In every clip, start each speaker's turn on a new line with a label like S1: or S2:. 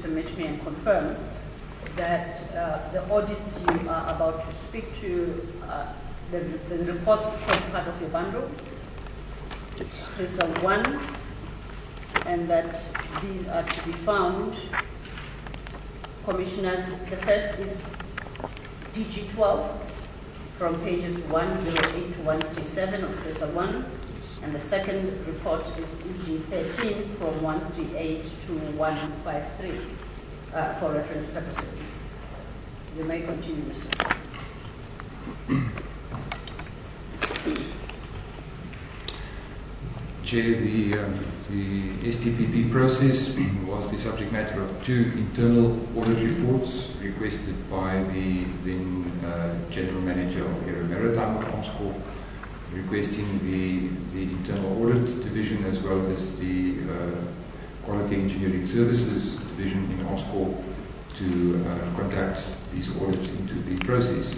S1: permit me and confirm that the audits you are about to speak to, the reports form part of your bundle.
S2: Yes.
S1: These are one, and that these are to be found. Commissioners, the first is DG12 from pages 108 to 137 of PESA 1, and the second report is DG13 from 138 to 153 for reference purposes. You may continue, Mr.
S2: Chair, the STPP process was the subject matter of two internal audit reports requested by the then General Manager of Aero Maritime of Omscore, requesting the internal audit division as well as the Quality Engineering Services division in Omscore to conduct these audits into the process.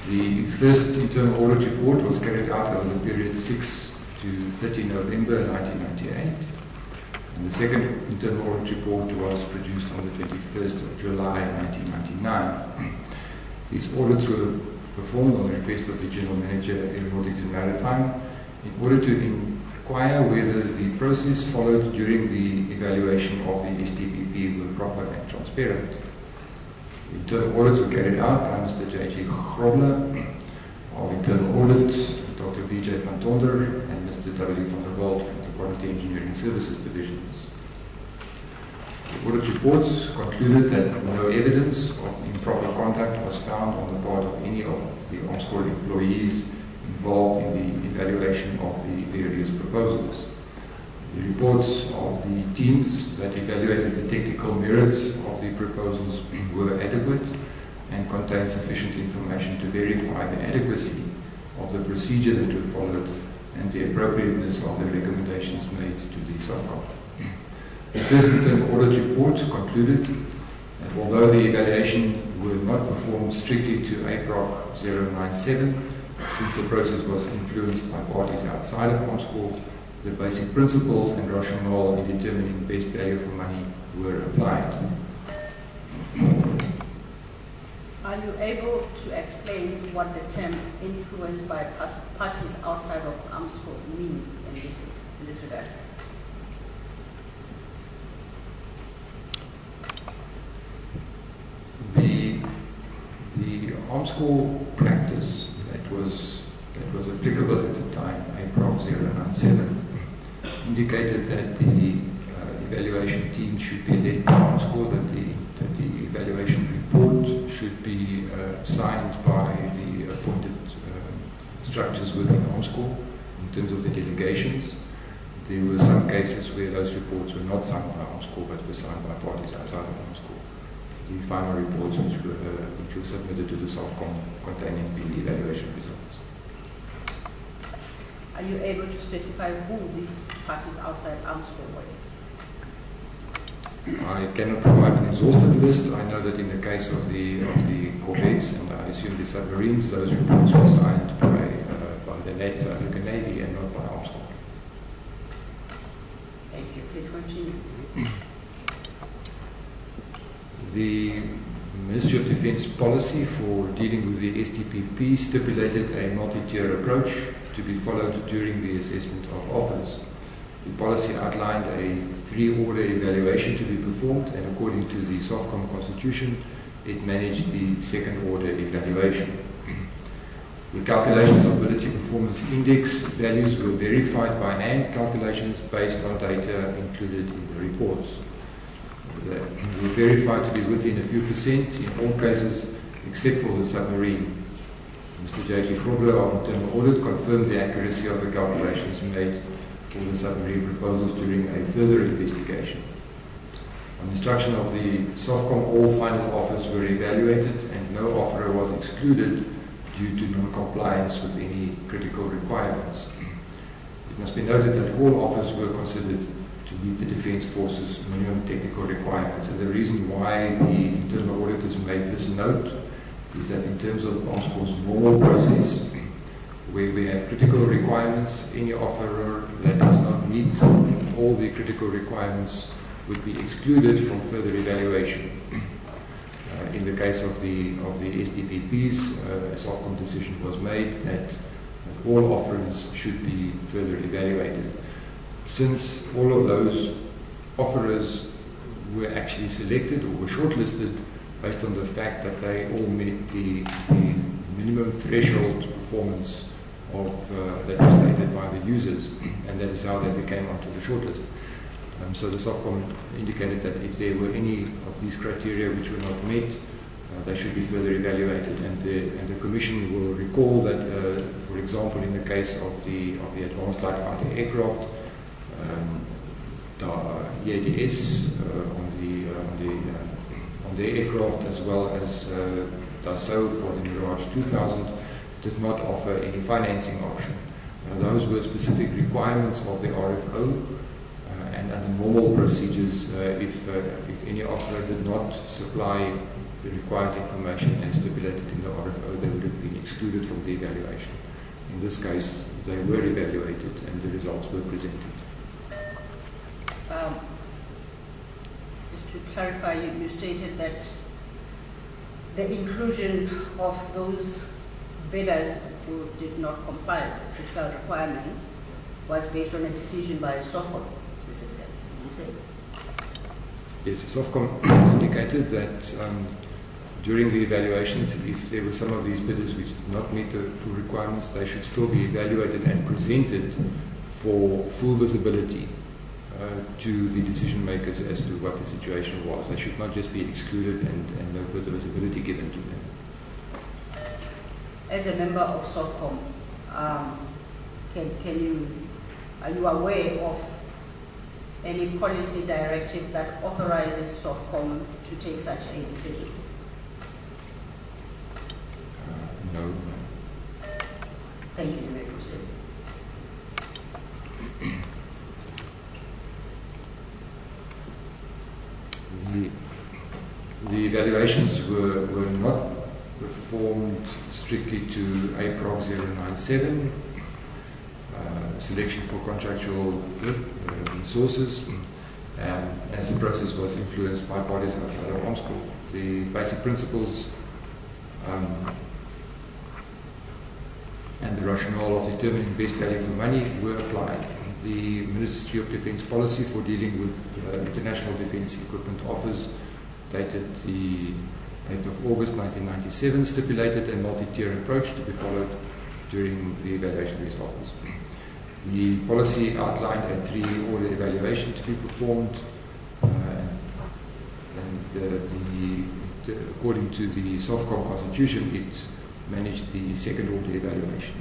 S2: The first internal audit report was carried out over the period 6 to 30 November 1998, and the second internal audit report was produced on the 21st of July 1999. These audits were performed on the request of the General Manager, Aeronautics and Maritime, in order to inquire whether the process followed during the evaluation of the STPP were proper and transparent. The internal audits were carried out by Mr. J.G. Grobler of Internal Audit, Dr. B.J. van Tonder, and Mr. W. van der Walt from the Quality Engineering Services divisions. The audit reports concluded that no evidence of improper conduct was found on the part of any of the Omscore employees involved in the evaluation of the various proposals. The reports of the teams that evaluated the technical merits of the proposals were adequate and contained sufficient information to verify the adequacy of the procedure that were followed and the appropriateness of the recommendations made to the SOFCOM. The first internal audit report concluded that although the evaluation were not performed strictly to APROC 097, since the process was influenced by parties outside of Omscore, the basic principles and rationale in determining best value for money were applied.
S1: Are you able to explain what the term influenced by parties outside of Omscore means in this regard? The Omscore practice that was applicable at the time, APROC 097, indicated that the evaluation team should be led by Omscore, that the evaluation report should be signed by the appointed structures within Omscore in terms of the delegations. There were some cases where those reports were not signed by Omscore but were signed by parties outside of Omscore. The final reports which were submitted to the SOFCOM containing the evaluation results. Are you able to specify who these parties outside Omscore were?
S2: I cannot provide an exhaustive list. I know that in the case of the corvettes and I assume the submarines, those reports were signed by the late South African Navy and not by Omscore.
S1: Thank you. Please continue.
S2: The Ministry of Defence policy for dealing with the STPP stipulated a multi-tier approach to be followed during the assessment of offers. The policy outlined a three-order evaluation to be performed, and according to the SOFCOM constitution, it managed the second-order evaluation. The calculations of ability performance index values were verified by hand calculations based on data included in the reports. They were verified to be within a few percent in all cases except for the submarine. Mr. J.G. Grobler of Internal Audit confirmed the accuracy of the calculations made for the submarine proposals during a further investigation. On instruction of the SOFCOM, all final offers were evaluated and no offerer was excluded due to non-compliance with any critical requirements. It must be noted that all offers were considered to meet the Defence Force's minimum technical requirements, and the reason why the internal auditors made this note is that in terms of Omscore's normal process, where we have critical requirements, any offerer that does not meet all the critical requirements would be excluded from further evaluation. In the case of the SDPPs, a SOFCOM decision was made that all offerers should be further evaluated. Since all of those offerers were actually selected or were shortlisted based on the fact that they all met the minimum threshold performance of that was stated by the users, and that is how they became onto the shortlist. So the SOFCOM indicated that if there were any of these criteria which were not met, they should be further evaluated. And the Commission will recall that, for example, in the case of the Advanced Light Fighter Aircraft, the EADS on the aircraft, as well as Dassault for the Mirage 2000, did not offer any financing option. Those were specific requirements of the RFO, and under normal procedures, if any offerer did not supply the required information and stipulated in the RFO, they would have been excluded from the evaluation. In this case, they were evaluated and the results were presented.
S3: Just to clarify, you stated that the inclusion of those bidders who did not comply with critical requirements was based on a decision by SOFCOM specifically, did you say?
S2: Yes, the SOFCOM indicated that during the evaluations, if there were some of these bidders which did not meet the full requirements, they should still be evaluated and presented for full visibility to the decision makers as to what the situation was. They should not just be excluded and no further visibility given to them.
S3: As a member of SOFCOM, are you aware of any policy directive that authorizes SOFCOM to take such a decision?
S2: No.
S3: Thank you, you may proceed.
S2: The evaluations were not performed strictly to APROG 097, selection for contractual resources, as the process was influenced by parties outside of OMSCO. The basic principles and the rationale of determining best value for money were applied. The Ministry of Defence policy for dealing with international defence equipment offers, dated the 8th of August 1997, stipulated a multi-tier approach to be followed during the evaluation of these offers. The policy outlined a 3-order evaluation to be performed, according to the SOFCOM constitution, it managed the 2nd-order evaluation.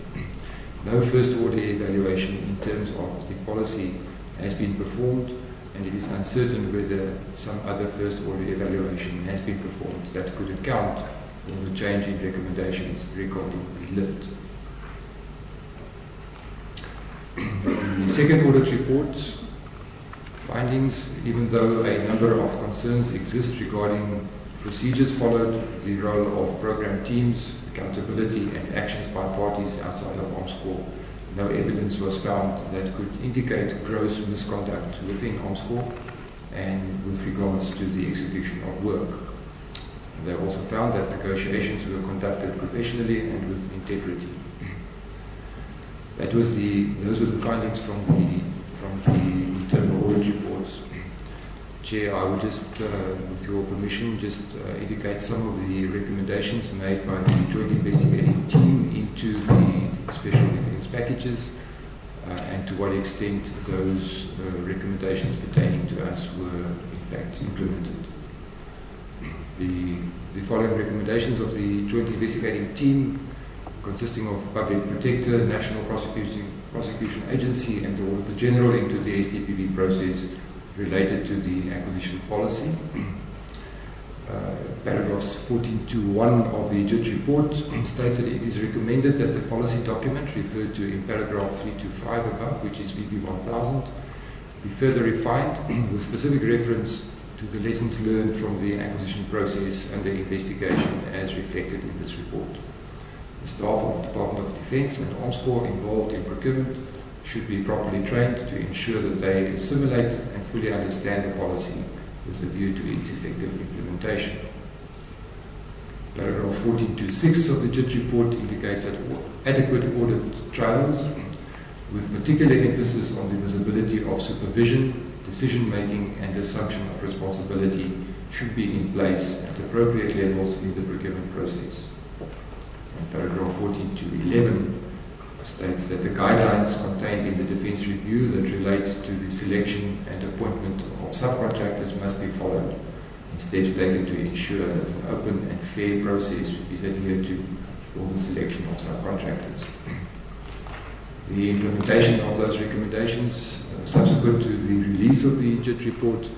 S2: No 1st-order evaluation in terms of the policy has been performed, and it is uncertain whether some other 1st-order evaluation has been performed that could account for the change in recommendations regarding the lift. The 2nd audit report findings, even though a number of concerns exist regarding procedures followed, the role of program teams, accountability and actions by parties outside of OMSCO, no evidence was found that could indicate gross misconduct within OMSCO and with regards to the execution of work. They also found that negotiations were conducted professionally and with integrity. Those were the findings from the internal audit reports. Chair, I would just, with your permission, just indicate some of the recommendations made by the Joint Investigating Team into the Special Defence Packages and to what extent those recommendations pertaining to us were in fact implemented. The following recommendations of the Joint Investigating Team, consisting of Public Protector, National Prosecution Agency and the Auditor General into the SDPP process, related to the acquisition policy. Paragraphs 14.2.1 of the JIT report states that it is recommended that the policy document referred to in paragraph 325 above, which is VB 1000, be further refined with specific reference to the lessons learned from the acquisition process and the investigation as reflected in this report. The staff of the Department of Defence and OMSCO involved in procurement should be properly trained to ensure that they assimilate and fully understand the policy with a view to its effective implementation. Paragraph 14.2.6 of the JIT report indicates that adequate audit trails with particular emphasis on the visibility of supervision, decision-making and assumption of responsibility should be in place at appropriate levels in the procurement process. And paragraph 14.2.11 states that the guidelines contained in the Defence Review that relate to the selection and appointment of subcontractors must be followed, and steps taken to ensure that an open and fair process is adhered to for the selection of subcontractors. The implementation of those recommendations, subsequent to the release of the JIT report,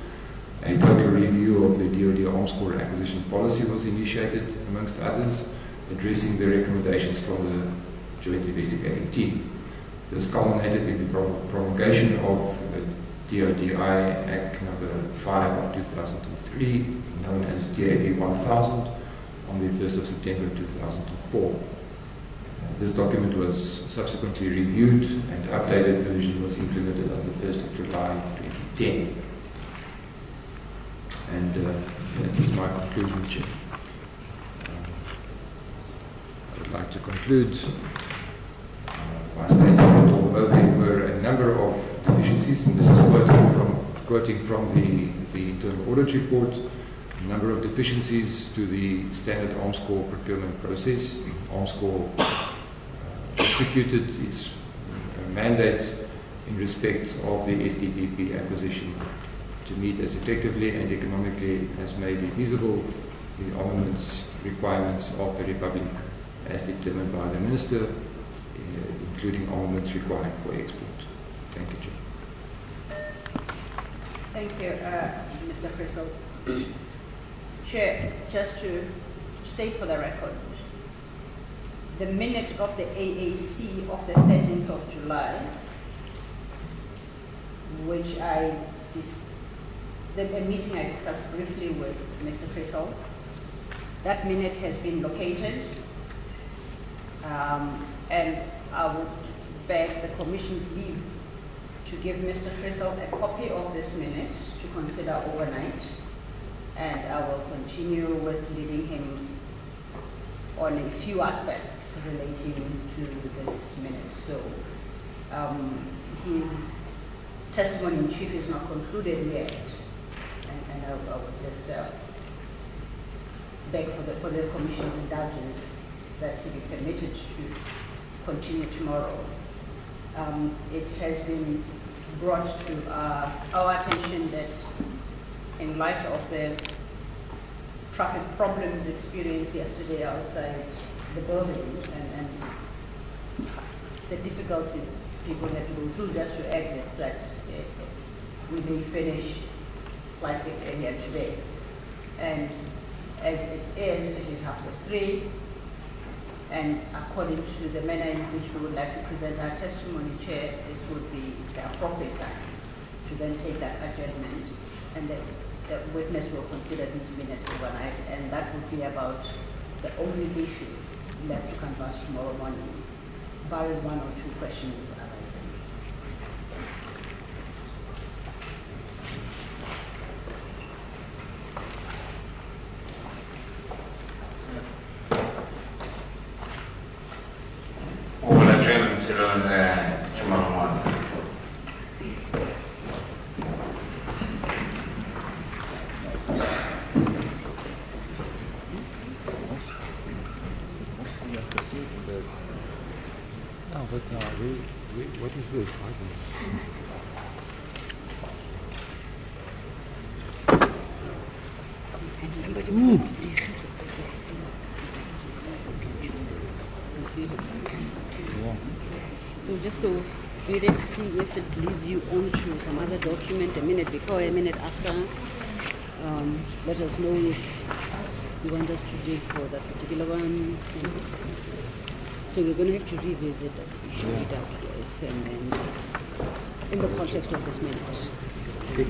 S2: a total review of the DoD Arms Corps acquisition policy was initiated, amongst others, addressing the recommendations from the Joint Investigating Team. This culminated in the promulgation of the DoDI Act No. 5 of 2003, known as DAB 1000, on the 1st of September 2004. This document was subsequently reviewed and updated version was implemented on the 1st of July 2010. And that is my conclusion, Chair. I would like to conclude by stating that although there were a number of deficiencies, and this is quoting from the internal audit report, a number of deficiencies to the standard Arms Corps procurement process. Arms Corps executed its mandate in respect of the STPP acquisition to meet as effectively and economically as may be feasible the armaments requirements of the Republic as determined by the Minister, including armaments required for export. Thank you, Chair.
S3: Thank you, Mr. Crystal. Chair, just to state for the record, the minute of the AAC of the 13th of July, which a meeting I discussed briefly with Mr. Crystal, that minute has been located, and I would beg the Commission's leave to give Mr. Crystal a copy of this minute to consider overnight, and I will continue with leading him on a few aspects relating to this minute. So his testimony in chief is not concluded yet, and I would just beg for the Commission's indulgence that he be permitted to continue tomorrow. It has been brought to our attention that in light of the traffic problems experienced yesterday outside the building and the difficulty people had to go through just to exit, that we may finish slightly earlier today. And as it is 3:30, and according to the manner in which we would like to present our testimony, Chair, this would be the appropriate time to then take that adjournment, and the witness will consider these minutes overnight, and that would be about the only issue left to canvass tomorrow morning, barring one or two questions arising.
S4: We will adjourn until tomorrow morning.
S2: Oh, but no, what is this? I
S3: And somebody put So just go read it to see if it leads you on to some other document a minute before, a minute after. Let us know if you want us to dig for that particular one. So we're going to have to revisit that issue and then in the context of this minute,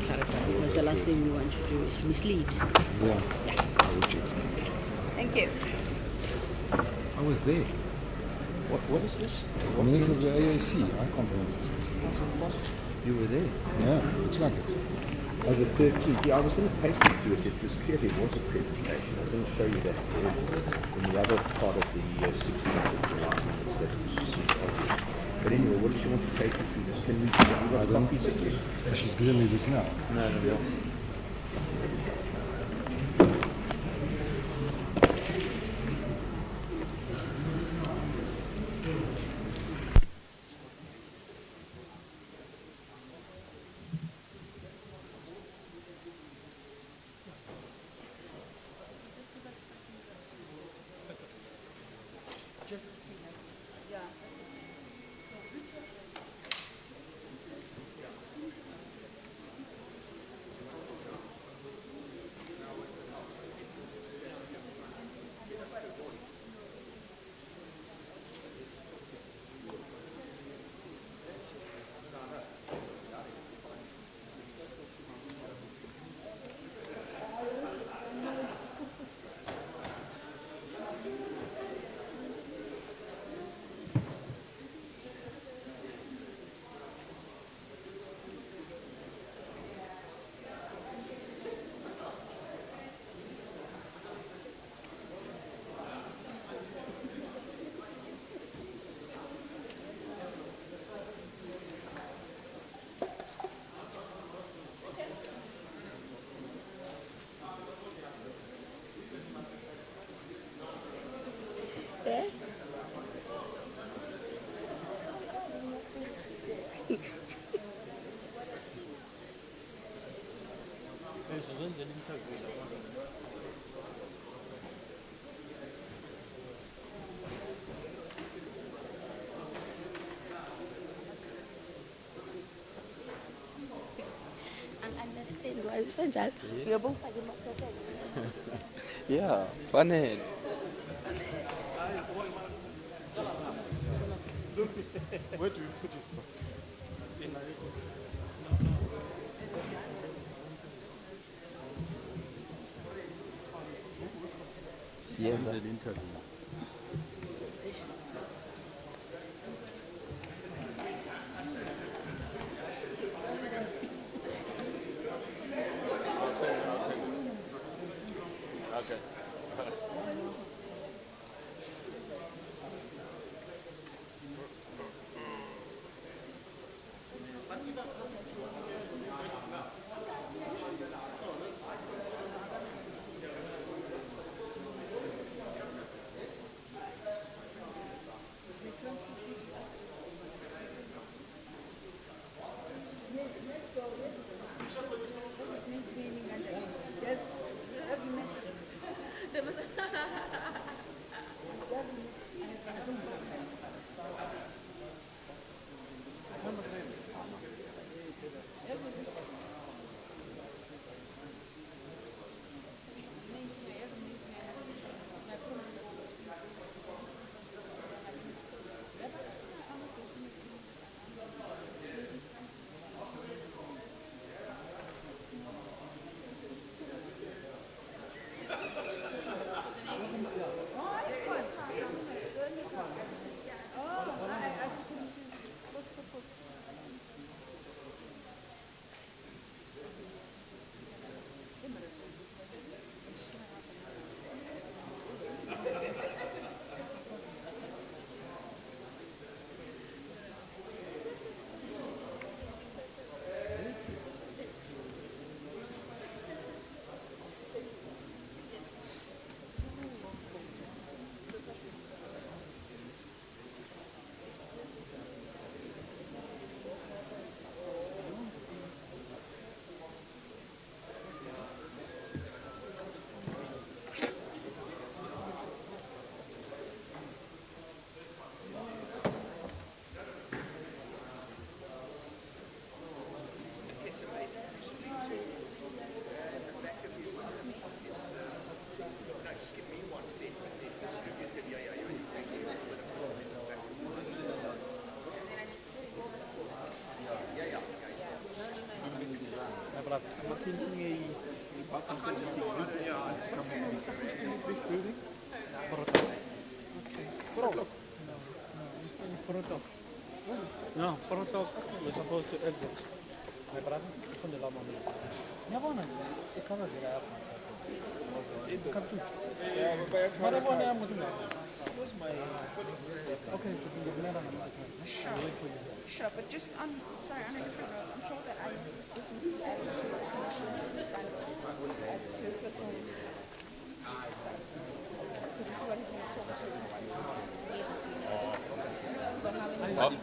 S3: clarify, because the last thing we want to do is to mislead.
S2: Yeah.
S3: Thank you.
S2: I was there.
S5: What is this?
S2: Minutes of the AAC. I can't remember this one.
S5: You were there.
S6: Yeah, looks like it.
S5: Over 13. Yeah, I was going to take you to it. It was clearly was a presentation. I was going to show you that in the other part of the 16th of July minutes that was symposium. But anyway, what does she want to take you through this? Can we have you got copies of this?
S6: She's going to leave it now.
S5: No.
S7: Yeah, funny.
S6: Where do we put it?
S7: Sienza.
S6: No, 4 o'clock.
S8: We're supposed to exit. My brother, from the lama. Never know. It covers it up. It comes to. Yeah, but whatever I'm going to know. Where's my. Okay, so you've never known.
S9: Sure. Sure, but just on, sorry, on a different note, I'm told that I business is added to the commission and added to the personal side. Because this is what he's going to talk to. So how many?